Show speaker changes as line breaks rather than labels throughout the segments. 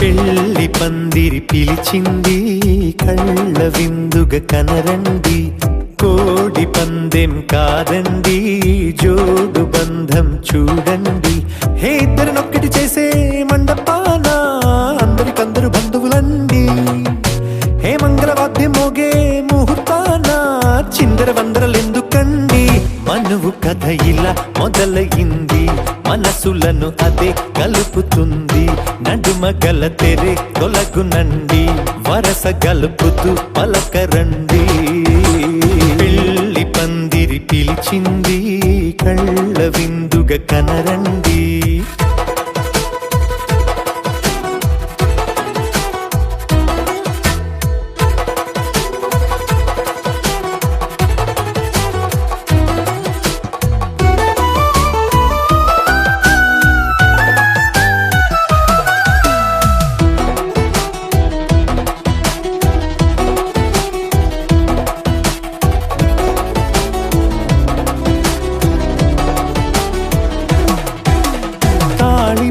పెళ్లి పందిరి పిలిచింది కళ్ళ విందుగా కనరండి, కోడి పందెం కాదండి జోడు బంధం చూడండి. హే ఇద్దరినొక్కటి చేసే మండపాన అందరికందరు బంధువులండి. హే మంగళవాద్యం మోగే ముహూర్తాన చిందర వందరలెందుకండి. మనువు కథ ఇలా మొదలయింది, మనసులను అదే కలుపుతుంది. నడుమ గల తెరే తొలగునండి, వరస గలుపుతూ పలకరండి. పెళ్లి పందిరి పిలిచింది కళ్ళ విందుగా కనరండి.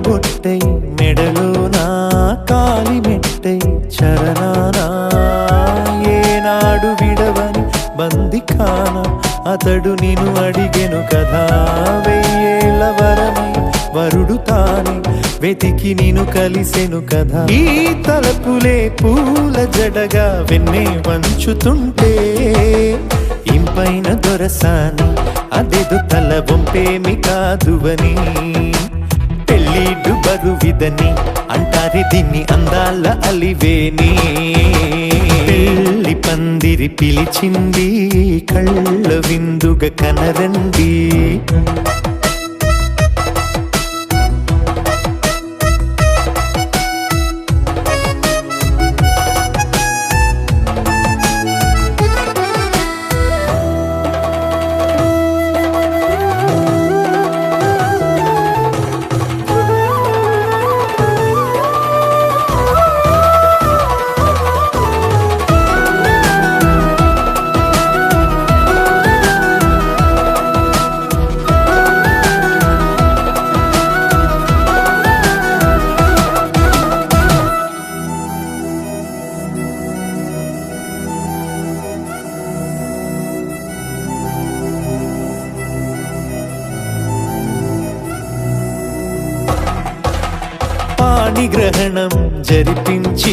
బొట్టై మెడలోనా కాలి మెట్టై చరణానా ఏనాడు విడవని బందిఖాన అతడు నిన్ను అడిగెను కదా. వెయ్యేళ్ళ వరమై వరుడు తానే వెతికి నిన్ను కలిసెను కదా. ఈ తలపులే పూల జడగా వెన్నే వంచుతుంటే ఇంపైన దొరసాని అదేదో తల వంపేమి కాదువని. పెళ్ళిడు బరువిదని అంటారే దీన్ని అందాల అలివేని. పెళ్లి పందిరి పిలిచింది కళ్ళ విందుగా కనరండి. పాణిగ్రహణం జరిపించి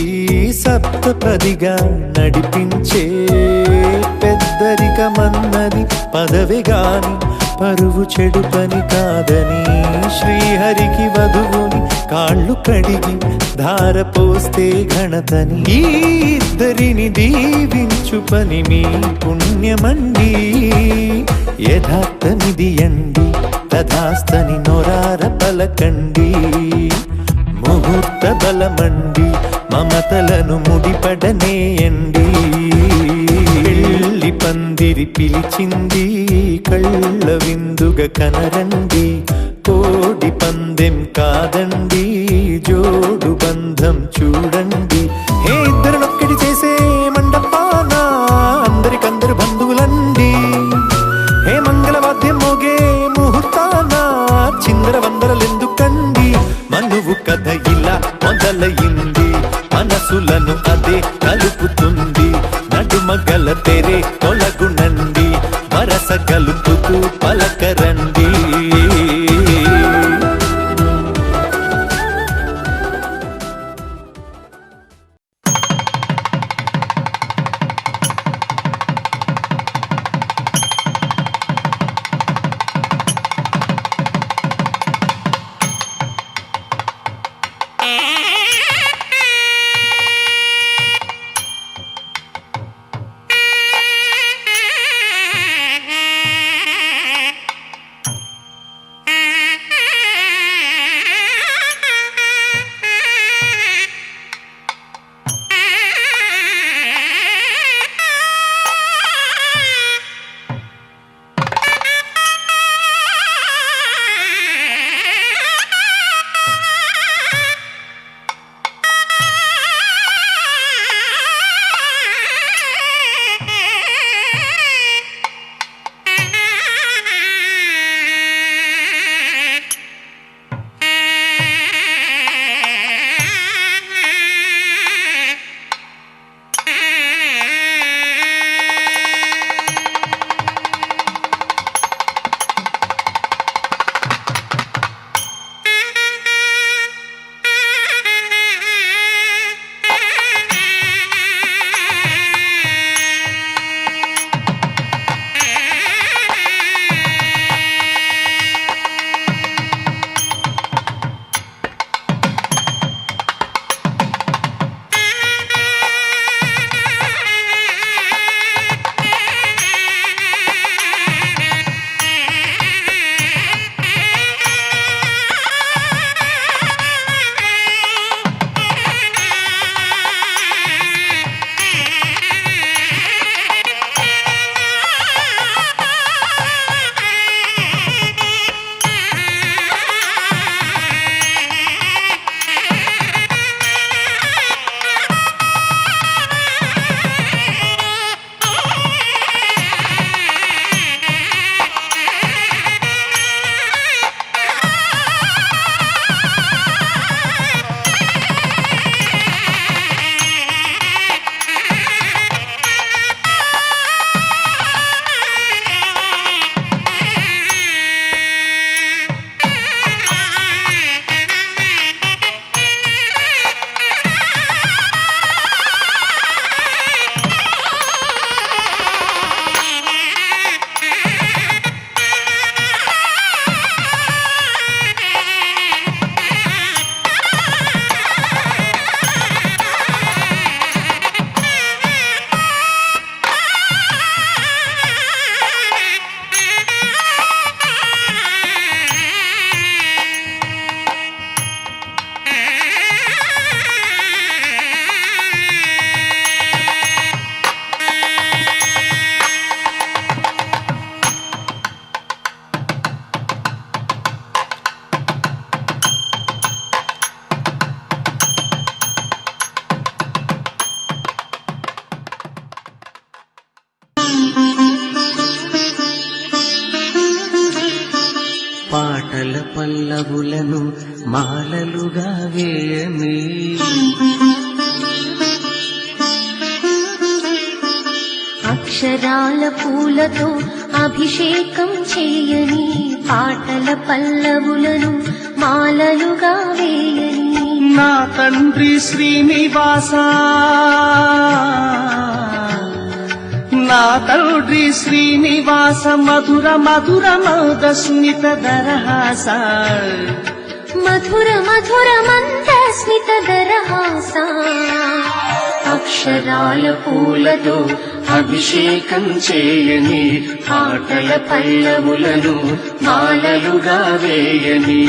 సప్తపదిగా నడిపించే పెద్దరికమన్నది పదవి గాని పరువు చెడు పని కాదని. శ్రీహరికి వధువుని కాళ్ళు కడిగి ధార పోస్తే ఘనతని. ఈ ఇద్దరిని దీవించు పని మీ పుణ్యమండి. యథార్థమిది అండి తథాస్తని నొరార పలకండి. ముహూర్త బలమండి మమతలను ముడిపడనేయండి. పెళ్లి పందిరి పిలిచింది కళ్ళ విందుగా కనరండి, కోడి పందెం కాదండి జోడు బంధం చూడండి. హే ఇద్దరినొక్కటి చేసే మండపాన అందరికందరు బంధువులండి. హే మంగళవాద్యం మోగే ముహూర్తాన చిందర వందరలెందుకండి. మనువు కథ ఇలా మొదలయింది, మనసులను అదే కలుపుతుంది. నడుమ గల తెరే తొలగునండి, వరస కలుపుతూ పలకరండి.
మాలలుగా వేయని.
అక్షరాల పూలతో అభిషేకం చేయని, పాటల పల్లవులను మాలలుగా వేయని.
నా తండ్రి శ్రీనివాస, నా తండ్రి శ్రీనివాస, మధుర మధుర మందస్మిత దరహాస,
మధుర మధుర మందస్మిత దరహాస.
అక్షరాల పూలతో అభిషేకం చేయని, పాటల పల్లవులను మాలలుగా వేయని.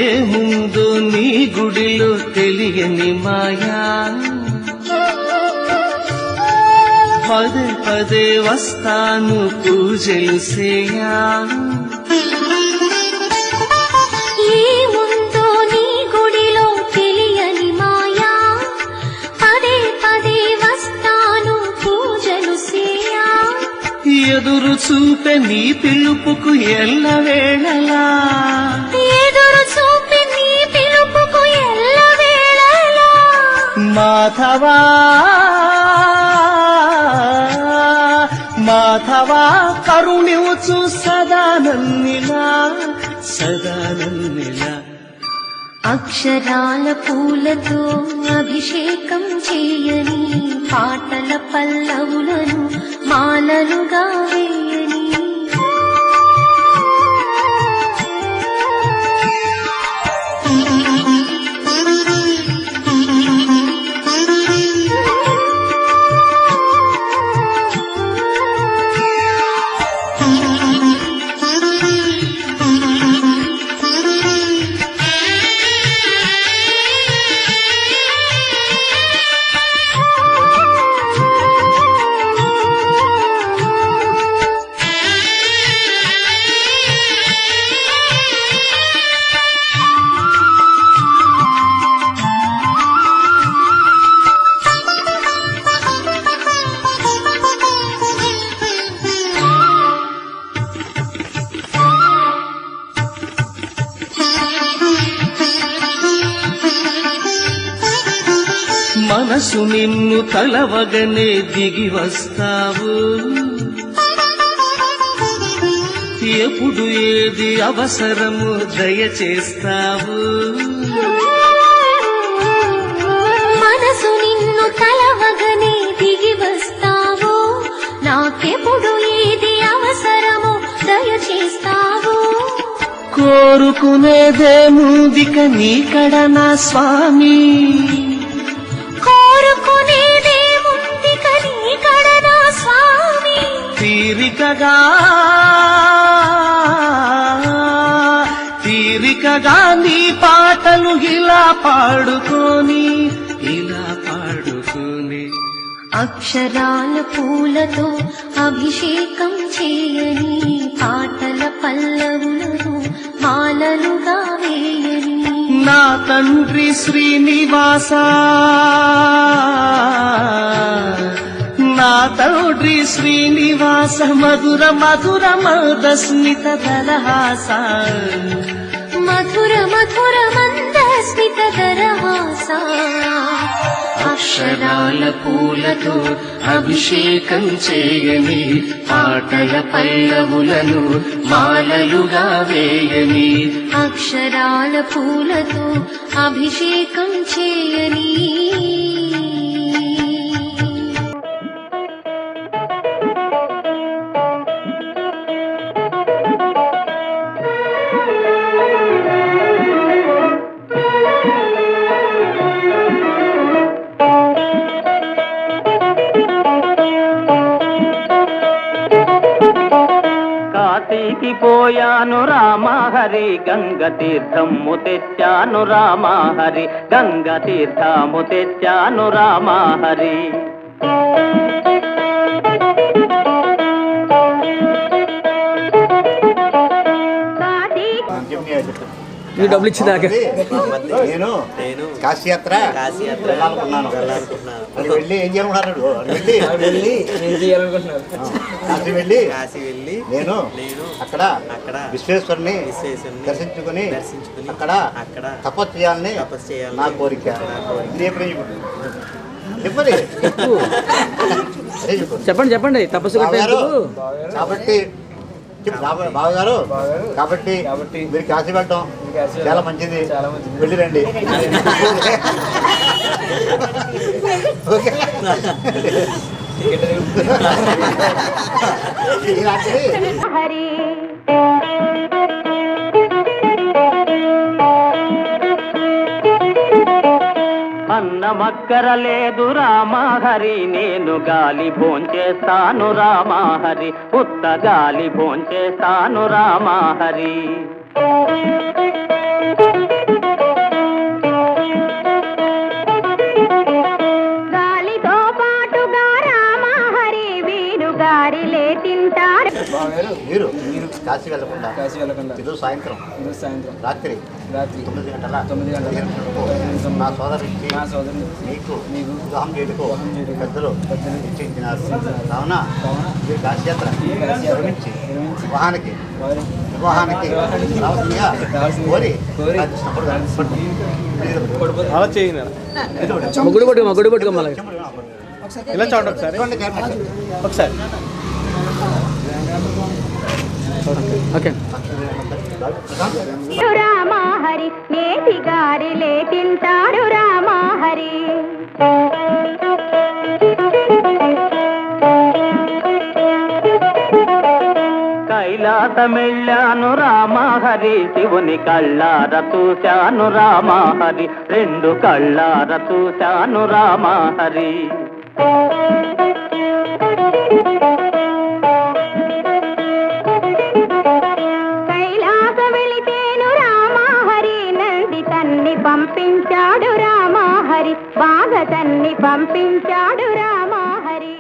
ఏముందో నీ గుడిలో తెలియని మాయా, పదే పదే వస్తాను పూజలు చేయా.
ఏముందో నీ గుడిలో తెలియని మాయా, పదే పదే వస్తాను పూజలు చేయా.
ఎదురు చూపే నీ పిలుపుకు ఎల్లవేళలా,
ఎదురు చూపి నీ పిలుపుకు ఎల్లవేళలా.
మాధవా మాధవా కరుణించు సదా నన్నిలా, సదా నన్నిలా.
అక్షరాల పూలతో అభిషేకం చేయని, పాటల పల్లవులను మాలలుగా వేయని.
మనసు నిన్ను తలవగనే దిగి వస్తావు, ఎప్పుడు ఏది అవసరము దయచేస్తావు.
మనసు నిన్ను తలవగనే దిగి వస్తావు, నాకెప్పుడు ఏది అవసరమో దయచేస్తావు.
కోరుకునేదేముందిక నీకడ నా స్వామి,
కోరుకునేదేముందిక నీకడ నా స్వామి.
తీరికగా తీరికగా నీ పాటలు ఇలా పాడుకొని, ఇలా పాడుకొని.
అక్షరాల పూలతో అభిషేకం చేయని, పాటల పల్లవులను మాలలుగా వేయని.
నా తండ్రి శ్రీనివాస, నా తండ్రి శ్రీనివాస, మధుర మధుర మందస్మిత దరహాస,
మధుర మధుర మందస్మిత దరహాస.
అక్షరాల పూలతో అభిషేకం చేయని, పాటల పల్లవులను మాలలుగా వేయని.
అక్షరాల పూలతో అభిషేకం చేయని.
కాశీకి పోయాను రామహరి గంగ తీర్థము తెచ్చాను రామహరి గంగ తీర్థము తెచ్చాను రామహరి
ఈ డబ్బులు ఇచ్చిందాక
నేను కాశీయాత్ర వెళ్ళాలనుకున్నాను. అది వెళ్ళి ఏం చేయాలనుకున్నాడు? కాశీ వెళ్ళి నేను అక్కడ విశ్వేశ్వరుని దర్శించుకుని అక్కడ తపస్సు చేయాలని నా కోరిక. ఇది ఎప్పుడు చెప్పండి
చెప్పండి తపస్సు
కాబట్టి బావగారు కాబట్టి మీరు కాశీ వెళ్ళటం చాలా మంచిది. వెళ్ళి రండి. ఓకే
హరి
అన్నమక్కర లేదు రామహరి నేను గాలి భోంచేస్తాను రామహరి ఉత్త గాలి భోంచేస్తాను రామహరి
గాలితో పాటుగా రామహరి వీరు గారిలే తింటారు.
మీరు కాశీ వెళ్ళకుండా ఈరోజు సాయంత్రం రాత్రి 9 గంటల నా సోదరుడికి మీకు వివాహం చేయటకు పెద్దలు నిశ్చయించినారు. కావున మీరు కాశీయాత్ర విరమించి వివాహానికి రావాల్సిందిగా కోరి
గుడి పట్టుకో మళ్ళీ
ఇలా చూడండి ఒకసారి
ఓకే
రామహరి నేతి గారిలే తింటారు రామహరి
కైలాసమెళ్ళాను రామహరి శివుని కళ్ళార చూశాను రామహరి 2 కళ్ళార చూశాను రామహరి
పంపించాడు రామహరి బాగతన్ని పంపించాడు రామహరి.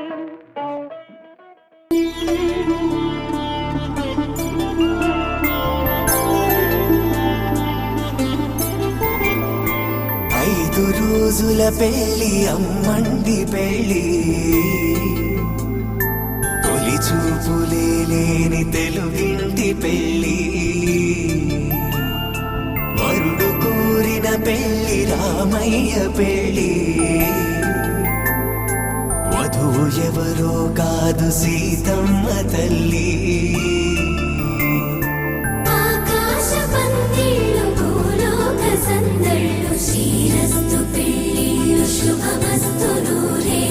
ఐదు రోజుల పెళ్లి అమ్మండి పెళ్లి తొలి చూపులే లేని తెలుగింటి పెళ్లి వరుడు కోరిన పెళ్లి రామయ్య పెళ్లి వధువు ఎవరో కాదు సీతమ్మ తల్లి
ఆకాశ పందిళ్ళు భూలోక సందళ్ళు శ్రీరస్తు పెళ్లిళ్ళు శుభమస్తు నూరే.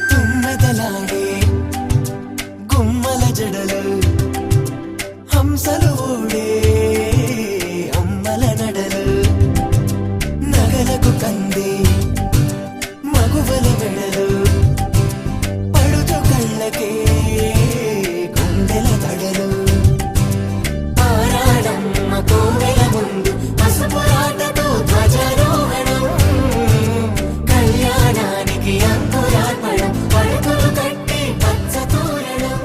తుమ్మెదలాడే గుమ్మల జడలు హంసలు ఊడే అమ్మల నడలు నగలకు కంది మగువల మెడలు పడుచు కళ్ళకే గుండెల తడలు ఆరాడమ్మ కోవెల ముందు పసుపురాటతో ధ్వజారోహణం కళ్యాణానికి అంకురార్పణం పడుకులు కట్టి పచ్చ తోరణం.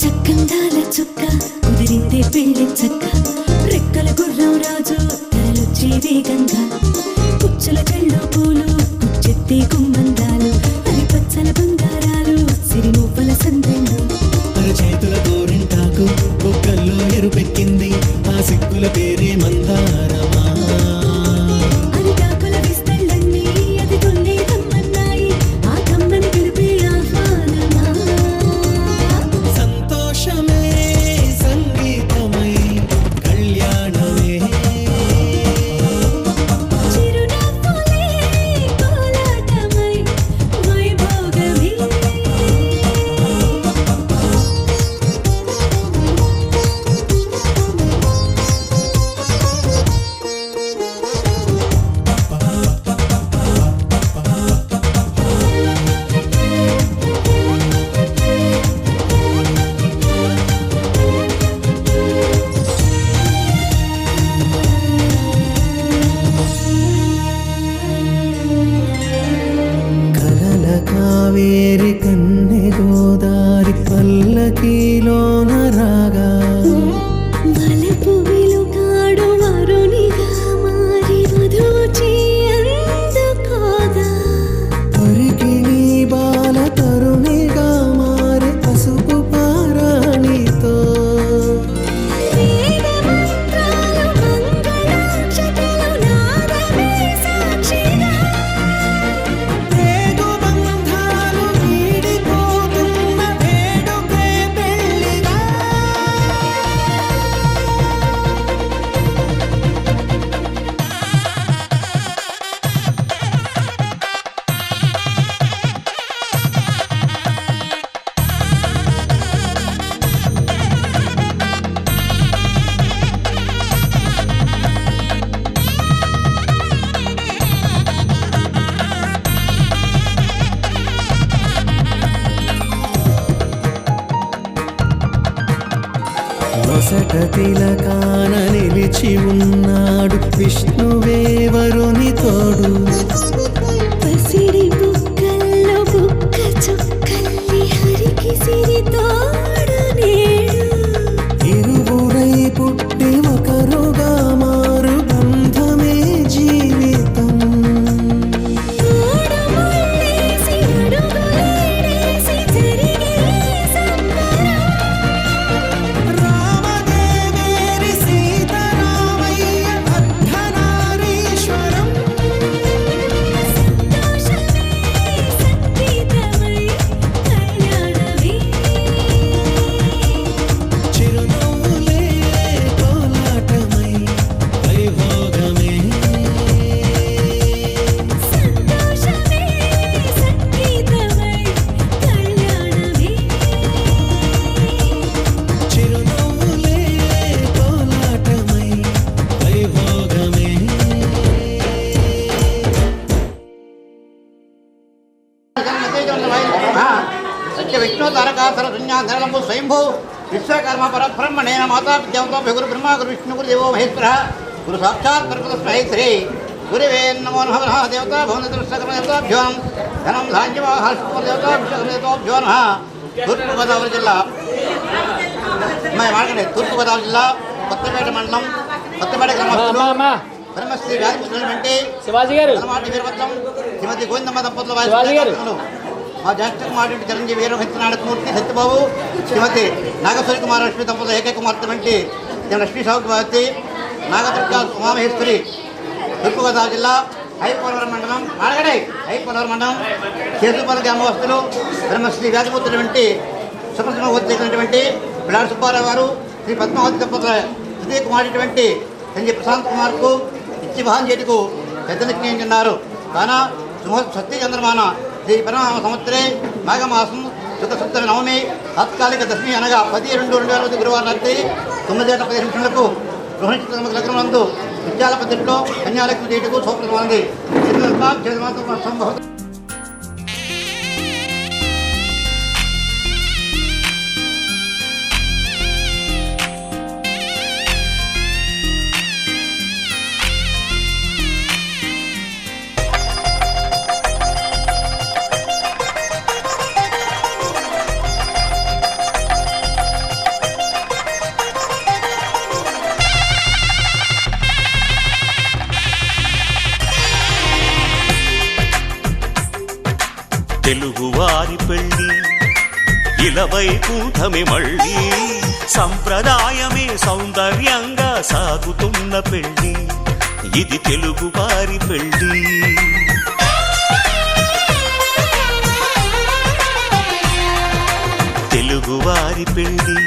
చక్కందాల చుక్క కుదిరిందే పెళ్లి చక్క రెక్కల గుర్రం రాజు తరలొచ్చే వేగంగా కుచ్చుల కళ్ళు పూలు కుచ్చెత్తే గుమ్మందాలు అని పచ్చల బంగారాలు సిరిమూపల సందెళ్ళు
చేతుల గోరింటాకు బొక్కల్లో ఎరుపెక్కింది తిలకాన నిలిచి ఉన్నాడు విష్ణువే వరుని తోడు.
పసిడి బుక్కల్లో బుక్క చుక్కల్లి హరికి సిరి తోడు నేడు.
ఇరువురై పుట్టి ఒకరుగా మారు బంధమే జీవితం.
తోడు ముళ్ళేసి అడుగులేసి జరిగే సంబరం.
రామదేవేరి సీతారామయ్య అర్ధనారీశ్వరం.
సంతోషమే సంగీతమై కళ్యాణమే.
చిరునవ్వులే కోలాటమై వైభోగమే.
సంతోషమే సంగీతమై కళ్యాణమే.
చిరునవ్వులే కోలాటమై వైభోగమే.
సత్య విష్ణు తారకాసర శూన్యాధరణము స్వయంభూ విశ్వకర్మ పరబ్రహ్మణేన మాతా విద్యావతో గురు బ్రహ్మ గురు విష్ణు గురు దేవో మహేశ్వర గురు సాక్షాత్ పరమతస్మై శ్రీ గురువే నమో నమః. దేవతా భవనకర్మదేవతాభ్యో ధనం ధాన్యవాహర్షదేవతా విశ్వకర్మదేవతాభ్యో నమః. తూర్పుగోదావరి జిల్లా మాడకండి. తూర్పుగోదావరి జిల్లా కొత్తపేట మండలం కొత్తపేట గ్రామస్తులు బ్రహ్మశ్రీ వ్యాధిపుత్రులు
శివాజీ గారు
అలవాటి వీరభద్రం శ్రీమతి గోవిందమ్మ దంపతుల
శివాజీ గారు.
మా జ్యేష్ఠ కుమారుడు చిరంజీవి వీరభద్రనాథమూర్తి సత్యబాబు శ్రీమతి నాగేశ్వరి కుమార లక్ష్మి దంపతుల ఏకైక కుమార్తె వంటి లక్ష్మీ సౌభావతి నాగదుర్గ ఉమామహేశ్వరి తూర్పుగోదావరి జిల్లా హైపోలవరం మండలం మాడగడై హైపోలవరం మండలం చేతులపల్లి గ్రామవస్తులు బ్రహ్మశ్రీ వ్యాధిపుత్రులు వంటి సుప్రసిద్ధమైనటువంటి పిల్లాడి సుబ్బారావు గారు శ్రీ పద్మావతి దంపతుల తృతీయ కుమారుడు సంజయ్ ప్రశాంత్ కుమార్కు ఇచ్చిభాన్ చేతికు పెద్ద నిశ్చయించున్నారు. కాన సత్య చంద్రమాన శ్రీ పరమామ సంవత్సరే మాఘమాసం శుద్ధ నవమి తాత్కాలిక దశమి అనగా 10/2/2020 గురువారం రాత్రి 9:15 గృహ లగ్నమందు విద్యాల పద్ధతిలో కన్యాలక్ష్మి చేటుకు సోపృతమైంది. సంభవం
తెలుగువారి పెళ్ళి ఇలవైకుంఠమి మళ్ళీ సంప్రదాయమే సౌందర్యంగా సాగుతున్న పెళ్ళి ఇది తెలుగువారి పెళ్ళి. తెలుగువారి పెళ్ళి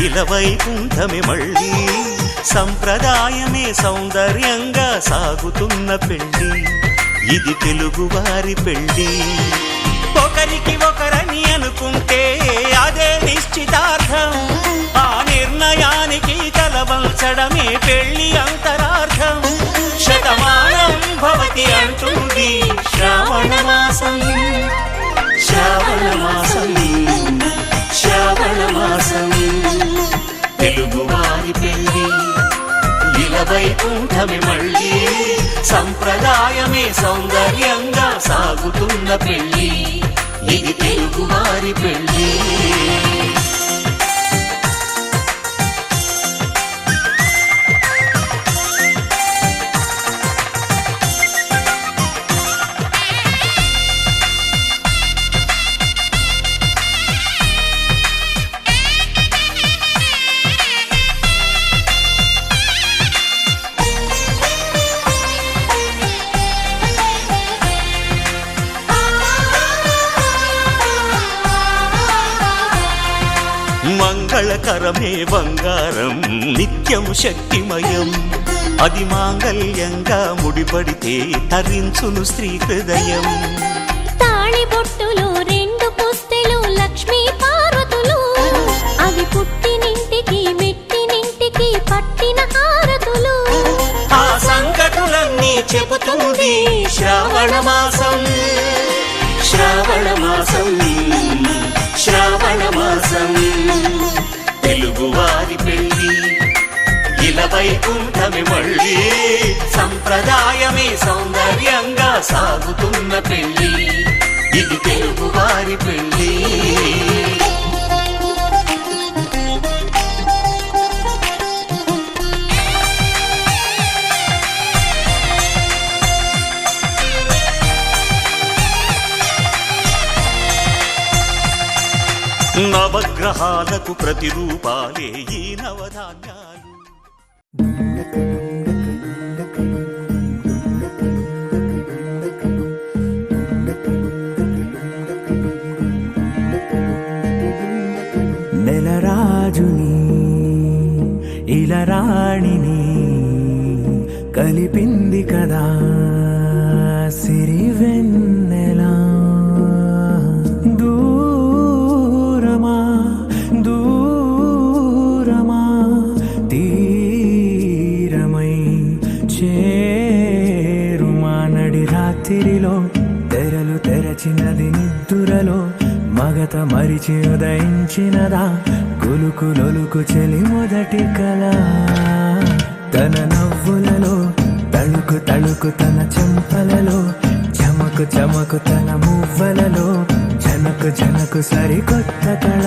ఇలవైకుంఠమి మళ్ళీ సంప్రదాయమే సౌందర్యంగా సాగుతున్న పెళ్ళి ఇది తెలుగువారి పెళ్ళి. ఒకరికి ఒకరని అనుకుంటే అదే నిశ్చితార్థం. ఆ నిర్ణయానికి తలవంచడమే పెళ్ళి అంతరార్థం. శతమానం భవతి అంటుంది శ్రావణ మాసం. శ్రావణ మాసం శ్రావణ మాసం తెలుగువారి పెళ్ళి ఇలవైకుంఠమి మళ్ళీ సంప్రదాయమే సౌందర్యంగా సాగుతున్న పెళ్ళి ఇది తెలుగువారి పెళ్ళి. మంగళకరమే బంగారం నిత్యం శక్తిమయం. అది మాంగళ్యంగా ముడిపడితే తరించును స్త్రీ హృదయం.
తాళి బొట్టులు 2 పుస్తెలు లక్ష్మీ పార్వతులు అవి పుట్టినింటికి మెట్టినింటికి పట్టిన హారతులు.
ఆ సంకటులన్నీ చెబుతుంది శ్రావణ మాసం. శ్రావణ మాసం శ్రావణ మాసం తెలుగువారి పెళ్ళి వైకుంఠమి మళ్ళీ సంప్రదాయమే సౌందర్యంగా సాగుతున్న పెళ్ళి ఇది తెలుగు వారి పెళ్ళి నవగ్రహాలకు ప్రతిరూపాలే ఈ నవధాన్యాలు.
నెలరాజుని ఇలరాణిని కలిపింది కదా సిరివెన్నెలా దూరమా దూరమా తీరమై చేరుమా నడి రాత్రిలో తెరలు తెరచినది నిద్దురలో మగత మరిచి ఉదయించినదా కులుకు లొలుకు చెలి మొదటి కళ తన నవ్వులలో తళుకు తళుకు తన చెంపలలో చమకు చమకు తన మువ్వలలో జనకు జనకు సరికొత్త కళ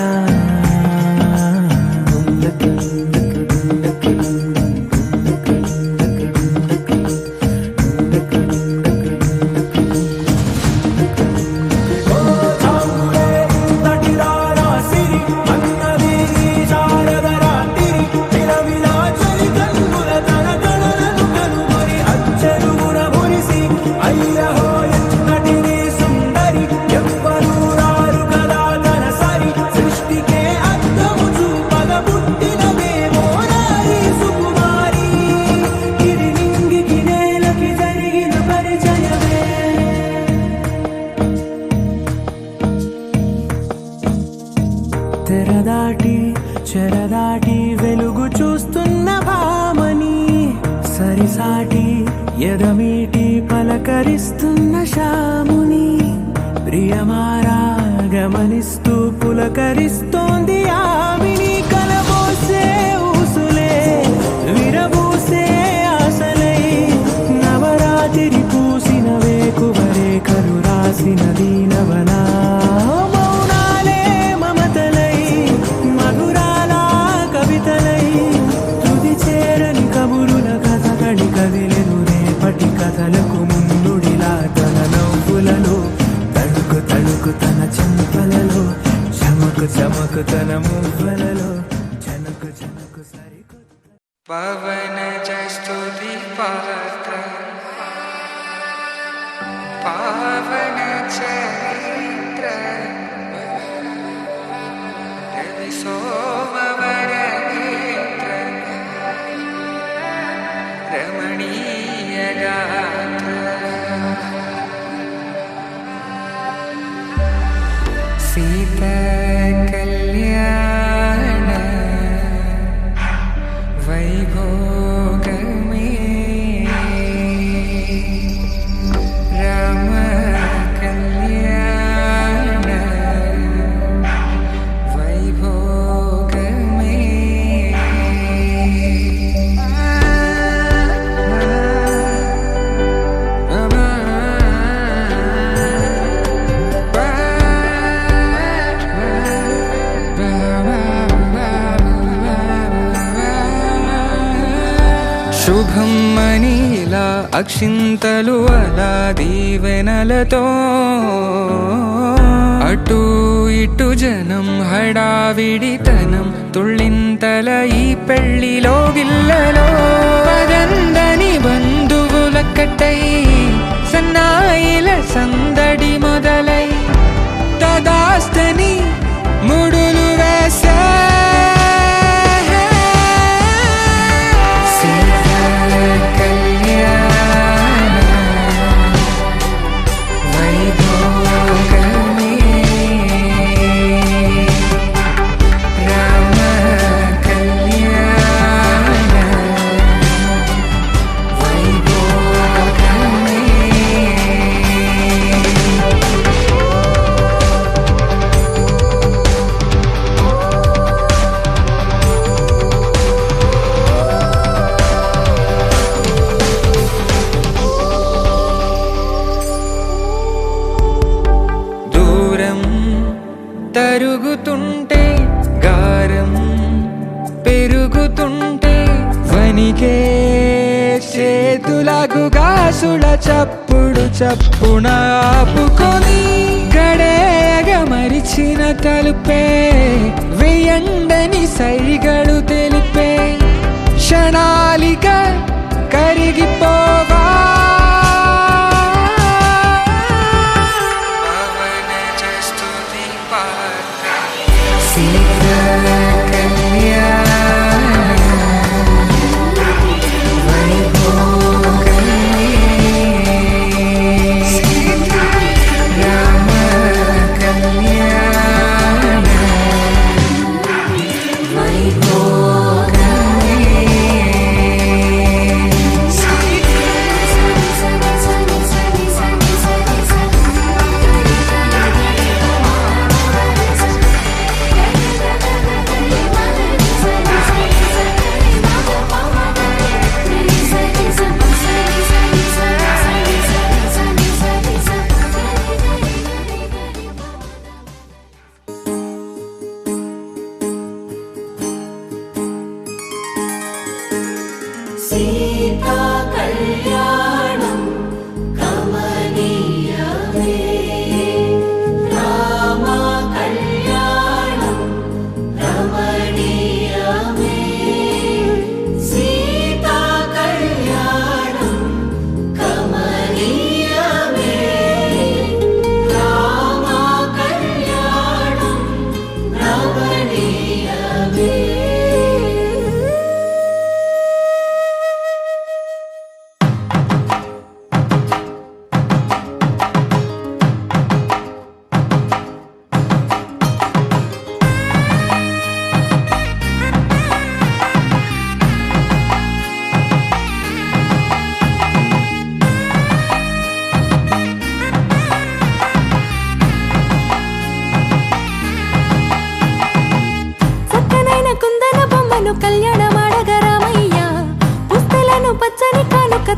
తెరదాటి చెరదాటి వెలుగు చూస్తున్న భామని సరిసాటి ఎదమీటి పలకరిస్తున్న శాముని ప్రియమారా గమనిస్తూ పులకరిస్తోంది ఆవిని కలబోసే ఊసులే విరబూసే ఆశలై నవరాత్రి పూసిన వేకువరే కలు రాసిన దీనవనా కదిలెను రేపటి కథలకు ముందుడిలా తన నవ్వులలో తళుకు తళుకు తన చెంపలలో చమకు చమకు తన మువ్వలలో జనకు జనకు సరికొత్త
పవన స్తుతి పాత్ర పావన చరిత్ర రవి సోమవర నేత్ర రమణీయ గాత్ర సీత కళ్యాణ వైభోగమే రామ కళ్యాణ వైభోగమే శుభం మనీలా అక్షింతలు అలా దీవెనలతో అటు ఇటు జనం హడావిడితనం తుళ్ళింతల ఈ పెళ్లిలో గిల్లలో పదందని బంధువులక్కటై సన్నాయిల సందడి మొదలై తదాస్తని ముడులు వేసా తిరుగుతుంటే వనికే చేతులకు గాసుల చప్పుడు చప్పున ఆపుకొని గడేగ మరిచిన తలుపే వెయ్యండని సైగడు తెలిపే క్షణాలిక కరిగిపోవా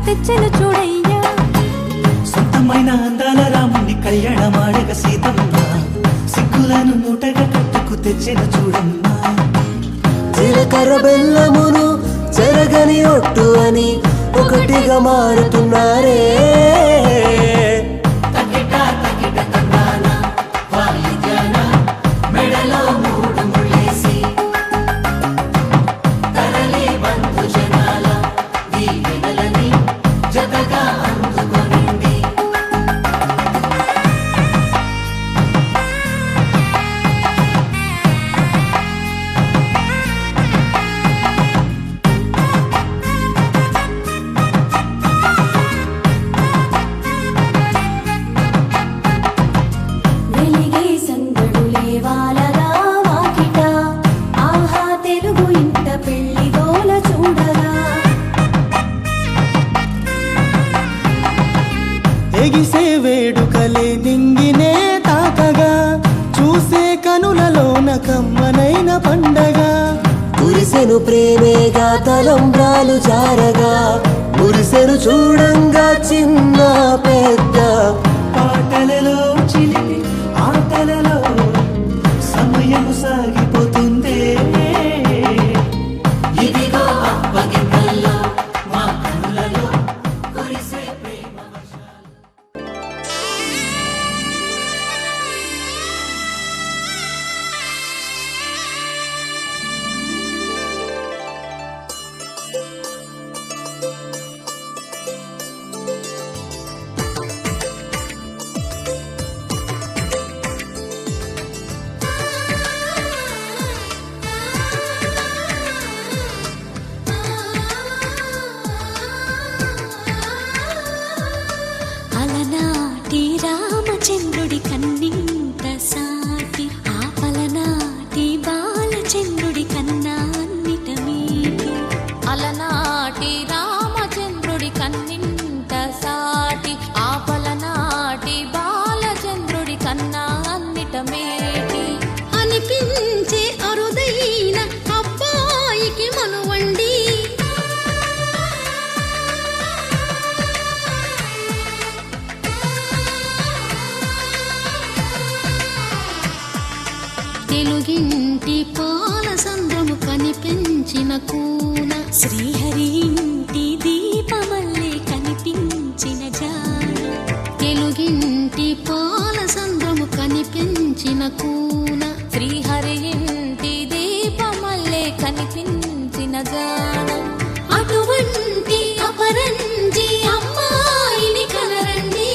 తెచ్చెను చూడయ్యా
సొంతమైన అందాల రాముని కళ్యాణమాడగ సీతమ్మ సిగ్గులను మూటగా కట్టుకు తెచ్చెను చూడమ్మా జీలకర్ర బెల్లమును చెరగని ఒట్టు అని ఒకటిగా మారుతున్నారే ఎగిసే వేడుకలే నింగినే తాకగా చూసే కనులలోన కమ్మనైన పండగ కురిసెను ప్రేమేగా తలంబ్రాలు జారగా మురిసెను చూడంగా చిన్న పెద్ద పాటలలో చిలిపి ఆటలలో సమయము సాగిపోతుందే ఇదిగో అప్పగింతల్లో మా కనులలో కురిసే ప్రేమ
మన కూన శ్రీహరి ఇంటి దీపమల్లే కనిపించిన జాన తెలుగింటి పాల సంద్రము కనిపించిన కూన శ్రీహరి ఇంటి దీపమల్లే కనిపించిన జాన అటువంటి అపరంజి అమ్మాయిని కనరండి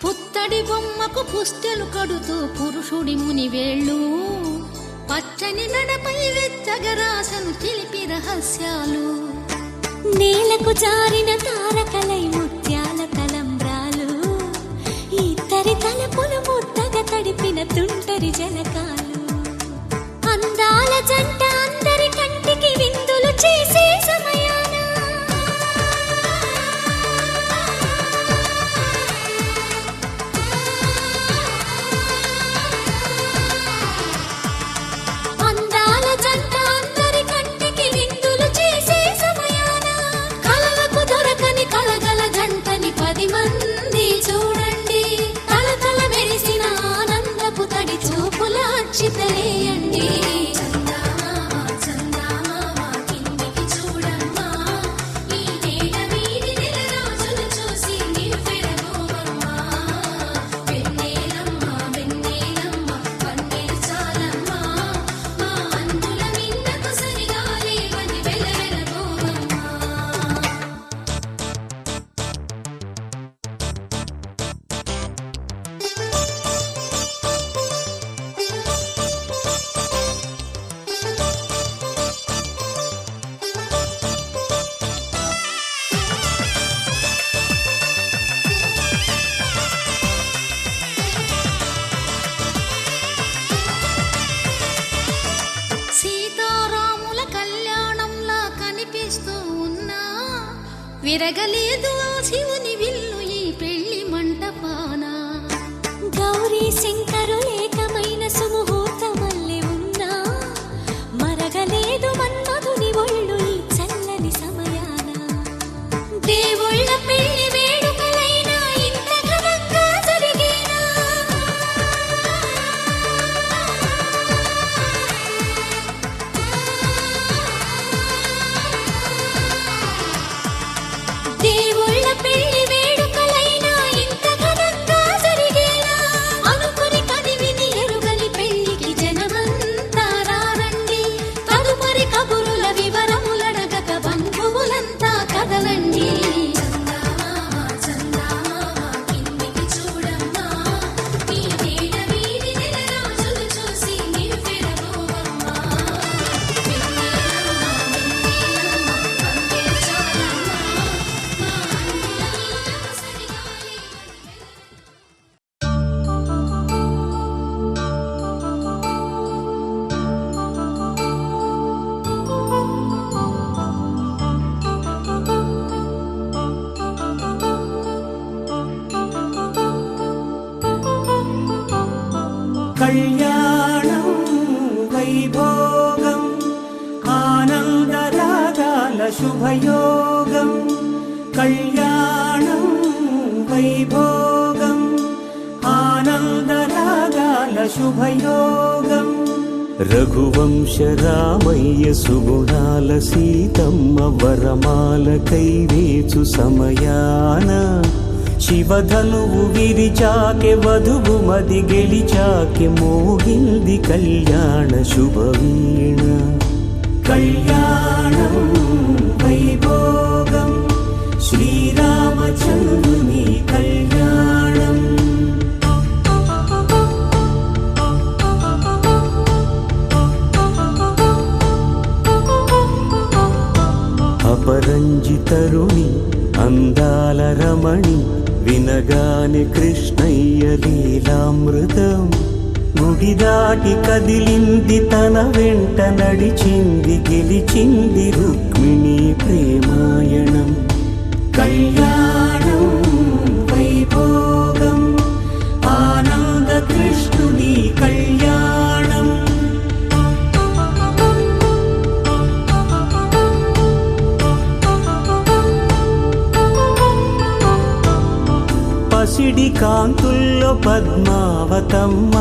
పుత్తడి బొమ్మకు పుస్తెలు కడుతూ పురుషుడి ముని వేళ్ళు పచ్చని నడపై వెచ్చగరాసను తెలిపి రహస్యాలు నేలకు జారిన తారకలై ముత్యాల తలంబ్రాలు ఇద్దరి తలపులు ముద్దగా తడిపిన తుంటరి జలకాలు అందాల జంట అందరి కంటికి విందులు చేసే సమయాన అందాల జంట అందరి కంటికి విందులు చేసే సమయాన కలలకు దొరకని కలగల జంటని 10 మంది చూడండి తలతల మెరిసిన ఆనందపు తడి చూపుల అక్షితలేయండి సీతారాముల కళ్యాణంలా కనిపిస్తూ ఉన్నా విరగలేదు ఆ శివుని విల్లు ఈ పెళ్లి మంటపాన గౌరీ శంకరు ఏకమైన సుముహూర్తమల్లె ఉన్నా మరగలేదు మన్మధుని ఒళ్ళు ఈ చల్లని సమయాన దేవుళ్ళ పెళ్లి వేడుకలైనా ఇంత ఘనంగా జరిగేనా దేవుళ్ళ పెళ్లి వేడుకలైనా ఇంత ఘనంగా జరిగేనా అనుకుని కదివిని ఎరుగని పెళ్లికి జనమంతా రారండి తదుపరి కబురుల వివరములడగక బంధువులంతా కదలండి కిందికి చూడమ్మా ఈ వేడ వీడి నెల రోజులు చూసి నివ్వెరబోవమ్మా
కళ్యాణం వైభోగం ఆనందరాగాల శుభయోగం కళ్యాణం వైభోగం ఆనందరాగాల శుభయోగం రఘువంశ రామయ్య సుగుణాల సీతమ్మ వరమాల కైవేచు సమయాన శివధనువు విరిచాకె వధువు మది గెలిచాకె మోగింది కళ్యాణ శుభవీణ కళ్యాణం వైభోగం శ్రీరామచంద్రుని కళ్యాణం. అపరంజితరుణి అందాల రమణి వినగాని కృష్ణయ్య లీలామృతం. గుడి దాటి కదిలింది తన వెంట నడిచింది గెలిచింది రుక్మిణి ప్రేమాయణం. కళ్యాణం వైభోగం ఆనంద కృష్ణుని కళ్యాణం. పసిడి కాంతుల్లో పద్మావతమ్మ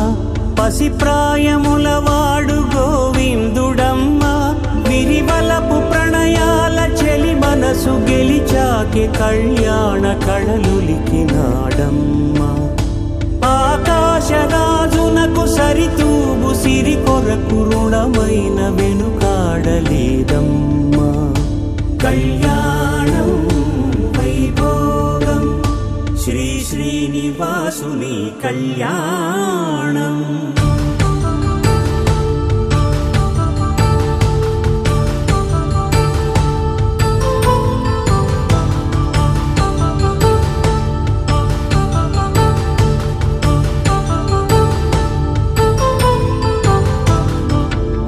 పసి ప్రాయముల వాడు గోవిందుడమ్మ. విరివలపు ప్రణయాల చెలి మనసు గెలిచాకే కళ్యాణ కళలులికినాడమ్మ. ఆకాశరాజునకు సరితూబు సిరి కొరకు రుణమైన వెనుకాడలేదమ్మ. కళ్యాణం వైభోగం శ్రీ శ్రీనివాసుని కళ్యాణం.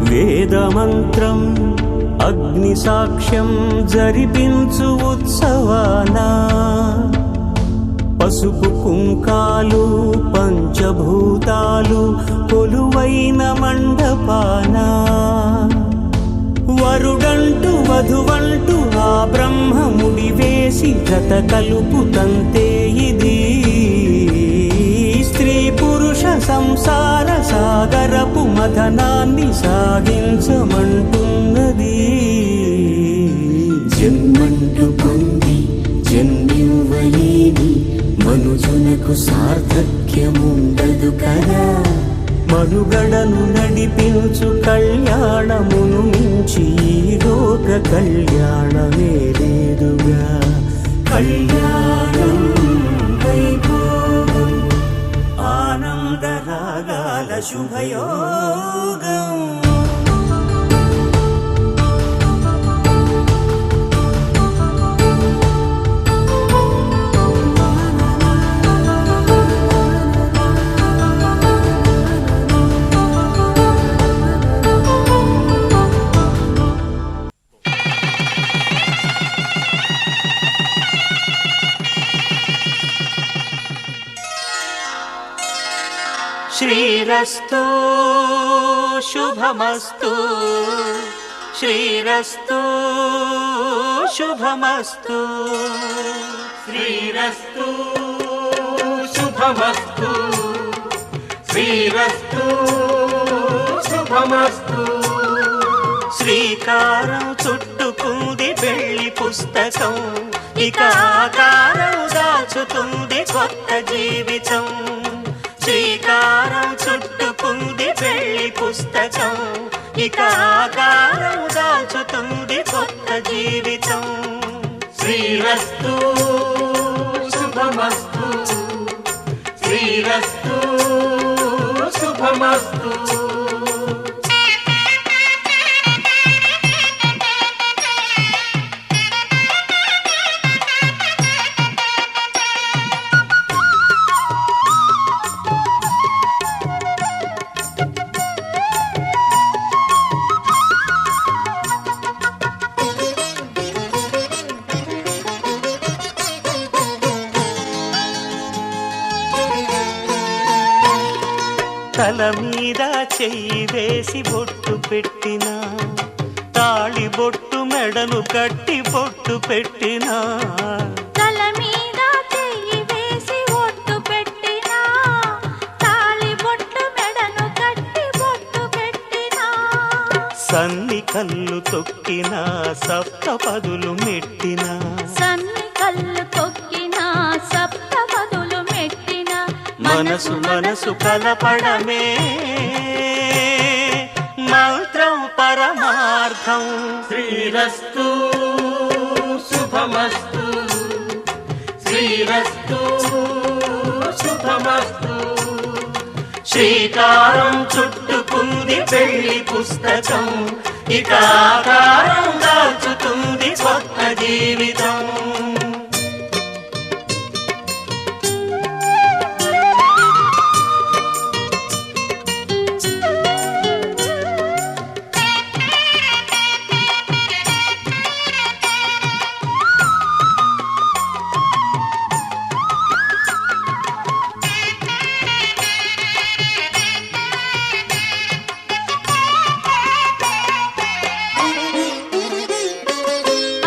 వేదమంత్రం అగ్ని సాక్ష్యం జరిపించు ఉత్సవానా. పసుపు కుంకాలు పంచభూతాలు కొలువైన మండపాన. వరుడంటూ వధువంటూ ఆ బ్రహ్మముడి వేసి జత కలుపుతంతే ఇది. స్త్రీ పురుష సంసార సాగరపు మథనాన్ని సాగించమంటున్నది. జన్మంటూ పొంది జన్మివ్వలేని మనుజునకు సార్థక్యముండదు కదా. మనుగడను నడిపించు కళ్యాణమును మించి ఈ లోక కళ్యాణమే లేదుగా. కళ్యాణం వైభోగం ఆనంద రాగాల శుభయోగం. శ్రీరస్తు శుభమస్తు శ్రీరస్తు శుభమస్తు
శ్రీరస్తు శుభమస్తు శ్రీరస్తు శుభమస్తు.
శ్రీకారం చుట్టుకుంది పెళ్లి పుస్తకం. ఇక ఆకారం దాచుతుంది కొత్త జీవితం. శ్రీకారం చుట్టుకుంది పెళ్లి పుస్తకం. ఇక ఆకారం దాచుతుంది కొత్త జీవితం.
శ్రీరస్తు శుభమస్తు శ్రీరస్తు శుభమస్తు.
తల మీద చెయ్యి వేసి బొట్టు పెట్టినా. తాళి బొట్టు మెడను కట్టి బొట్టు పెట్టినా.
తల మీద చెయ్యి వేసి ఒట్టు పెట్టినా. తాళి బొట్టు మెడను కట్టి బొట్టు పెట్టినా.
సన్ని కళ్ళు తొక్కినా సప్తపదులు మెట్టినా.
సన్ని కళ్ళు తొక్కినా సప్తపదులు మెట్టినా.
మనసు మనసు కలపడమే మంత్రం పరమార్థం. శుభార్థం.
శ్రీరస్తు శుభమస్తు, శ్రీరస్తు శుభమస్తు.
శ్రీకారం చుట్టుకుంది పెళ్లి పుస్తకం, ఇక ఆకారం దాచుతుంది కొత్త జీవితం.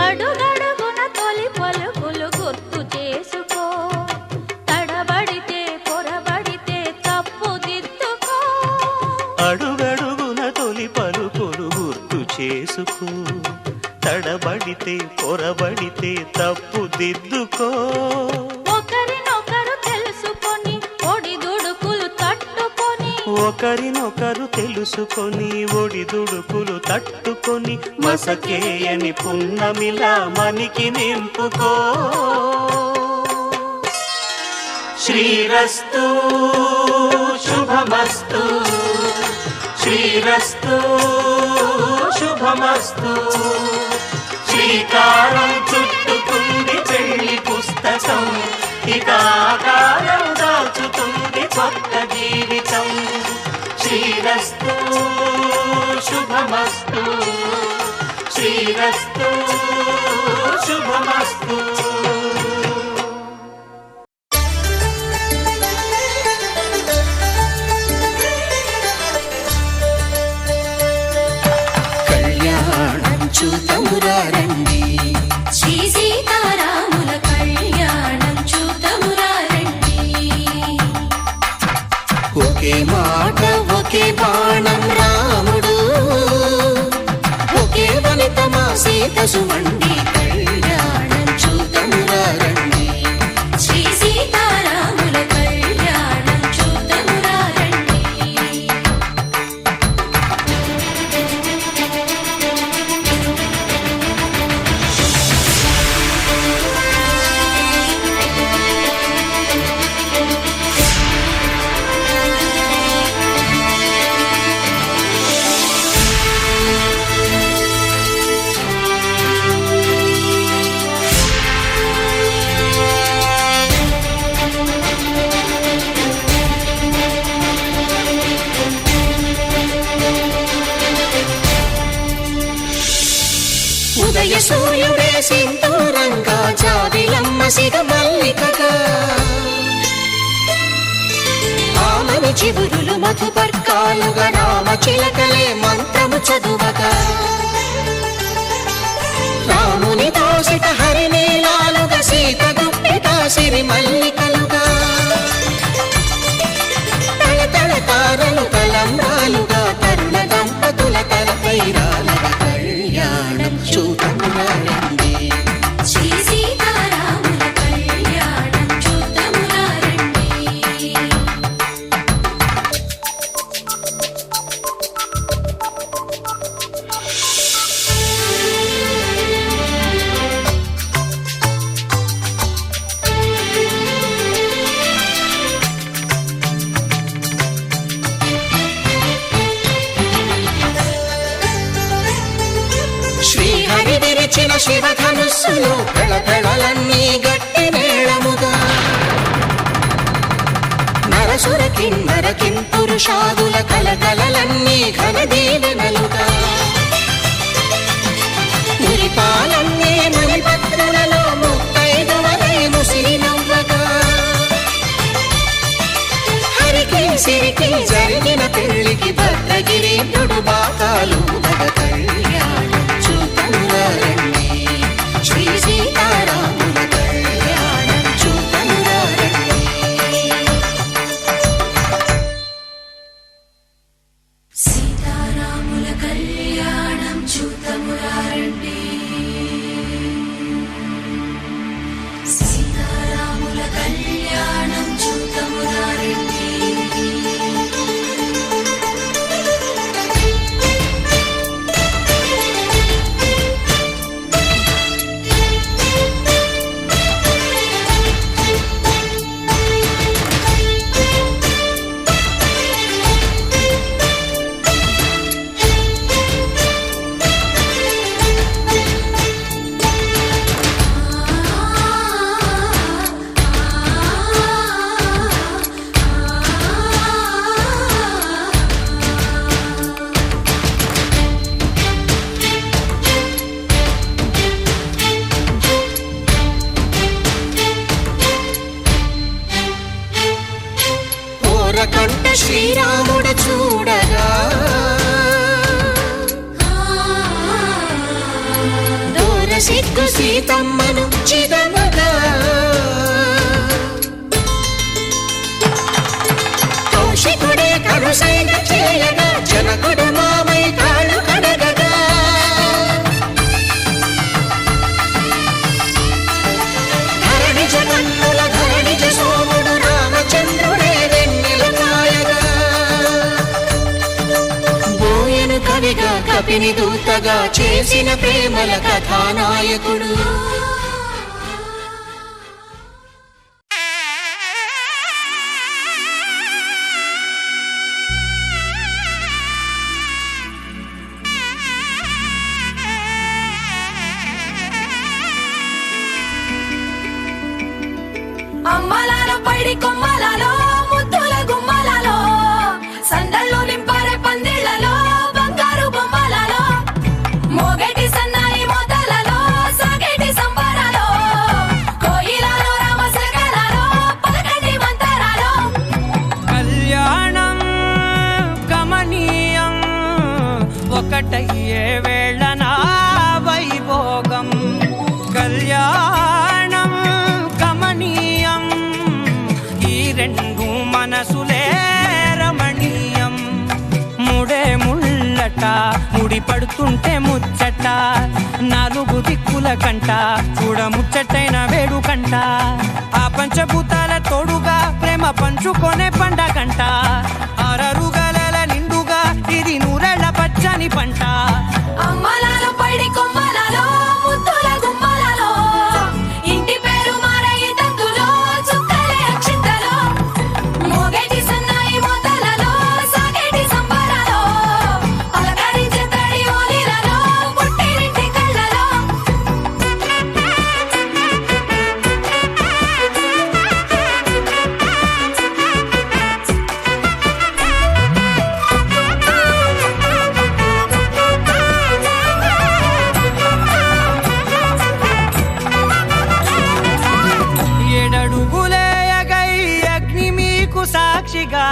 అడుగడుగున తొలి పలుకులు గుర్తు చేసుకో, తడబడితే పొరబడితే తప్పు దిద్దుకో.
అడుగడుగున తొలి పలుకులు గుర్తు చేసుకో, తడబడితే పొరబడితే తప్పు దిద్దుకో.
ఒకరినొకరు తెలుసుకొని ఒడిదుడుకులు తట్టుకొని,
ఒకరినొకరు తెలుసుకొని ఒడిదుడుకులు తట్టుకొని, మసకేయని పున్నమిలా మనికి నింపుకో.
శ్రీరస్తు శుభమస్తు, శ్రీరస్తు శుభమస్తు.
శ్రీకారం చుట్టుకుంది పెళ్లి పుస్తకం, ఇక ఆకారం దాచుతుంది కొత్త జీవితం. శ్రీరస్తు శుభమస్తు, శ్రీరస్తు శుభమస్తు.
కళ్యాణం చూతమురారండి,
శ్రీ సీతారాముల కళ్యాణం చూతమురారండి.
ఒకే మాట ఒకే బాణం రాముడు, ఒకే వనిత మా సీత సుమండి. కళ్యాణం చూతమురారండి,
శ్రీ సీతారాముల కళ్యాణం చూతమురారండి.
ఉదయ సూర్యుడే సింధూరంగా, జాబిలమ్మ సిగ మల్లికగా. ఆమని చివురులు మధుపర్కాలుగా, రామ చిలకలే మంత్రము చదువగా. రాముని దోసిట హరినీలాలుగా, సీత గుప్పిట సిరి మల్లికలుగా. తళతళ తారలు తలంబ్రాలుగా, తరుణ దంపతుల తలపై రాలగా. కళ్యాణం చూతమురారండి,
శ్రీ సీతారాముల కళ్యాణం చూతమురారండి.
శ్రీహరి విరిచిన శివధనుస్సులు, కళకళలన్నీ గట్టి మేళముగా. నరసుర కిన్నర కింపురుషాదుల కలకలలన్నీ ఘన దీవెనలుగా. మురిపాలన్నీ మణిపత్రులలో ముత్తైదువలై ముసిరి నవ్వగా. హరికి సిరికి జరిగిన పెళ్లికి భద్రగిరీంద్రుడు బాకాలు మగ. కళ్యాణం చూతమురారండి, శ్రీ సీతారాముల కళ్యాణం చూతమురారండి.
సీతారాముల కళ్యాణం చూతమురారండి. సీతారాముల కళ్యాణం చూతమురారండి.
సిగ్గు సీతమ్మను చిదమగా కౌశికుడే కరుసైన చేయగా జనకుడు మామై కాళ్ళు కడగగా ధరణిజ కన్నుల ధరణిజ సోముడు రామచంద్రుడే వెన్నెల కాయగా బోయను కవిగా కపిని దూతగా చేసిన ప్రేమల కథానాయకుడు
అమ్మలాల పైడి కొమ్మలలో ముద్దుల గుమ్మలలో సందళ్ళు నింపారే పందిళ్లలో బంగారు బొమ్మలలో మోగేటి సన్నాయి మోతలలో సాగేటి సంబరాలో కోయిలలో రామశకలలో పలకటి మంతరాలో
కళ్యాణం గమనీయం ఒకటయ్యే వేళ నా వైభోగం కళ్యాణం గమనీయం ఈ రెండు మనసులే రమణీయం ముడే ముళ్ళట ముడి పడుతుంటే ముచ్చట నాలుగు దిక్కుల కంట చూడ ముచ్చటైన వేడుకంట ఆ పంచభూతాల తోడుగా ప్రేమ పంచుకొనే పండగంట అరరుగల నిండుగా ఇది నూరెళ్ళ పచ్చని పంట
అమ్మలాల పైడి కొమ్మలలో ముద్దుల గుమ్మలలో ఇంటి పేరు మారయి తందులో చుక్కలే అక్షింతలో మోగేటి సన్నాయి మోతలలో సాగేటి సంబరాలో పలకరించే తడి ఓలిలలో పుట్టినింటి కళ్ళలో
ఏడడుగులేయగై అగ్ని మీకు సాక్షిగా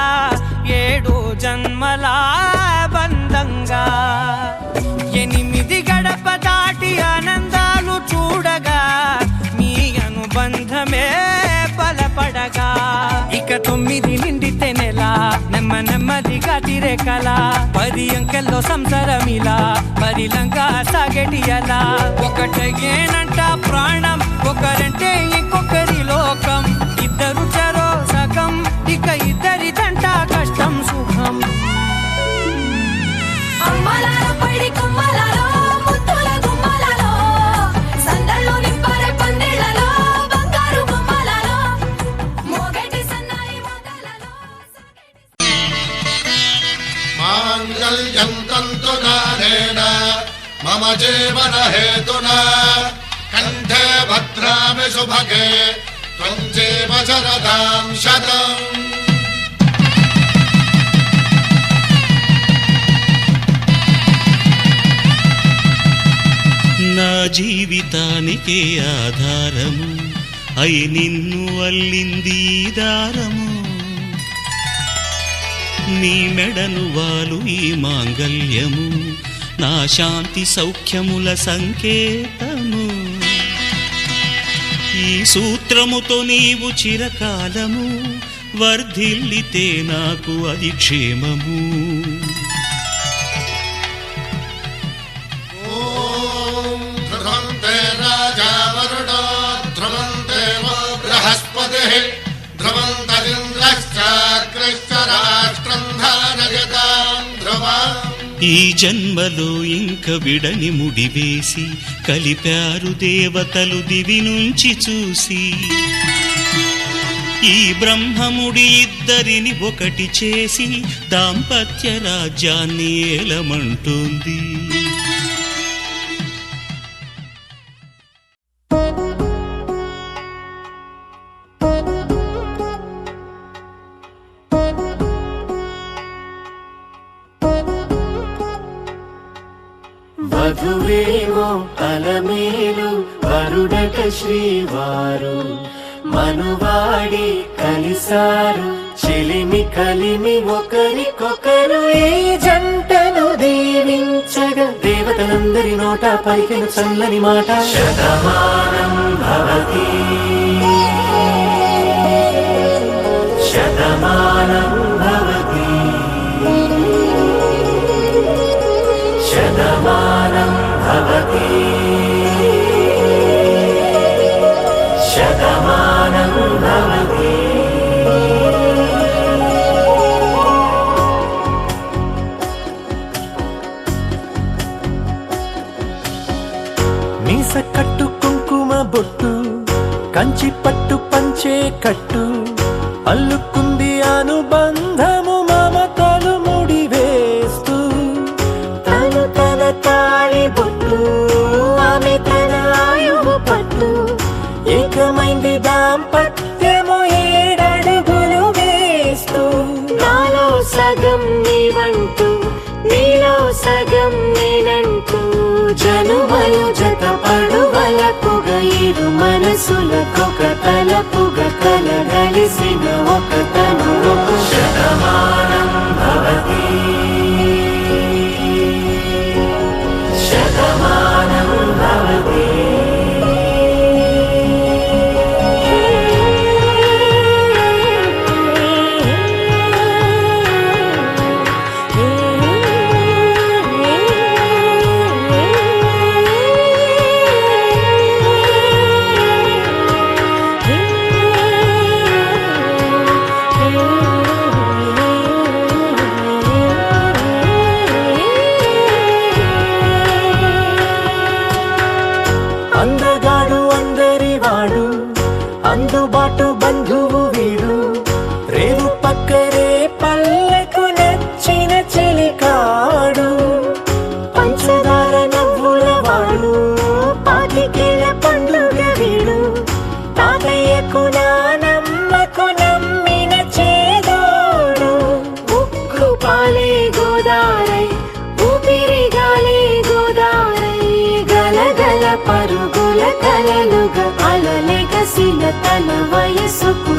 ఏడు జన్మల బంధంగా 8 గడప దాటి ఆనందాలు చూడగా మీ అనుబంధమే బలపడగా ఇక 9 నిండితే నెల నెమ్మదిగా తిరేకల 10 అంకెల్లో సంసారమిలా 10 లంగా సాగేటి అలా ఒకటేనంట ప్రాణం ఒకరంటే ఇంకొకరి లోకం ఇద్దరు చరో సగం ఇక ఇద్దరిదంట కష్టం సుఖం
అమ్మలాల పైడి కొమ్మలలో ముద్దుల గుమ్మలలో సందళ్ళు నింపారే పందిళ్లలో బంగారు బొమ్మలలో మోగేటి సన్నాయి మోతలలో
మాంగళ్యం తంతునానేన మమ జీవన హేతునా కంఠే భద్రామి శుభగే త్వం జీవ శరదాం శతం
నా జీవితానికే ఆధారము అయి నిన్ను అల్లింది ఈ దారము నీ మెడను వాలు ఈ మాంగల్యము నా శాంతి సౌఖ్యముల సంకేతము ఈ సూత్రముతో నీవు చిరకాలము వర్ధిల్లితే నాకు అది క్షేమము
ఓం ధ్రువంతే రాజా వరుణో ధ్రువంతే బృహస్పతిః ధ్రువంతరింద్రశ్చాగ్రశ్చ రాష్ట్రం ధారయతాం ధ్రువం
ఈ జన్మలో ఇంక విడని ముడివేసి కలిపారు దేవతలు దివి నుంచి చూసి ఈ బ్రహ్మముడి ఇద్దరిని ఒకటి చేసి దాంపత్య రాజ్యాన్ని ఏలమంటోంది
వధువేమో అలమేలు వరుడట శ్రీవారు మనువాడి కలిసారు చెలిమి కలిమి ఒకరికొకరు ఈ జంటను దీవించగా దేవతలందరి నోట పలికిన చల్లని మాట శతమానం భవతి శతమానం భవతి శతమానం భవతి శతమానం భవతి. మీస కట్టు కుంకుమ బొట్టు కంచి పట్టు పంచే కట్టు అల్లుకుంది అనుబంధము మమతలు ముడివేస్తూ తను తన తాళి బొట్టు ఆమె తన ఆయువు పట్టు ఏకమైంది దాంపత్యము 7 అడుగులు వేస్తూ నాలో సగం నీవంటూ నీలో సగం నేనంటూ జనుమలు జత పడువలపుగ ఇరు మనసులకొక తలపుగ కలగలిసిన ఒక తను శతమానం భవతి శతమానం భవతి. అందగాడు అందరివాడు అందుబాటు బంధువు వీడు రేవు పక్కరే పల్లెకు నచ్చిన చెలికాడు పంచదార నవ్వుల వాడు పాతికేల పండుగ వీడు తాతయ్యకు నానమ్మకు నమ్మిన చేదోడు ఉక్కు పాలే గోదారై ఊపిరిగాలే గోదారై గలగల పరుగుల కలలుగా అలలెగసిన తన వయసుకు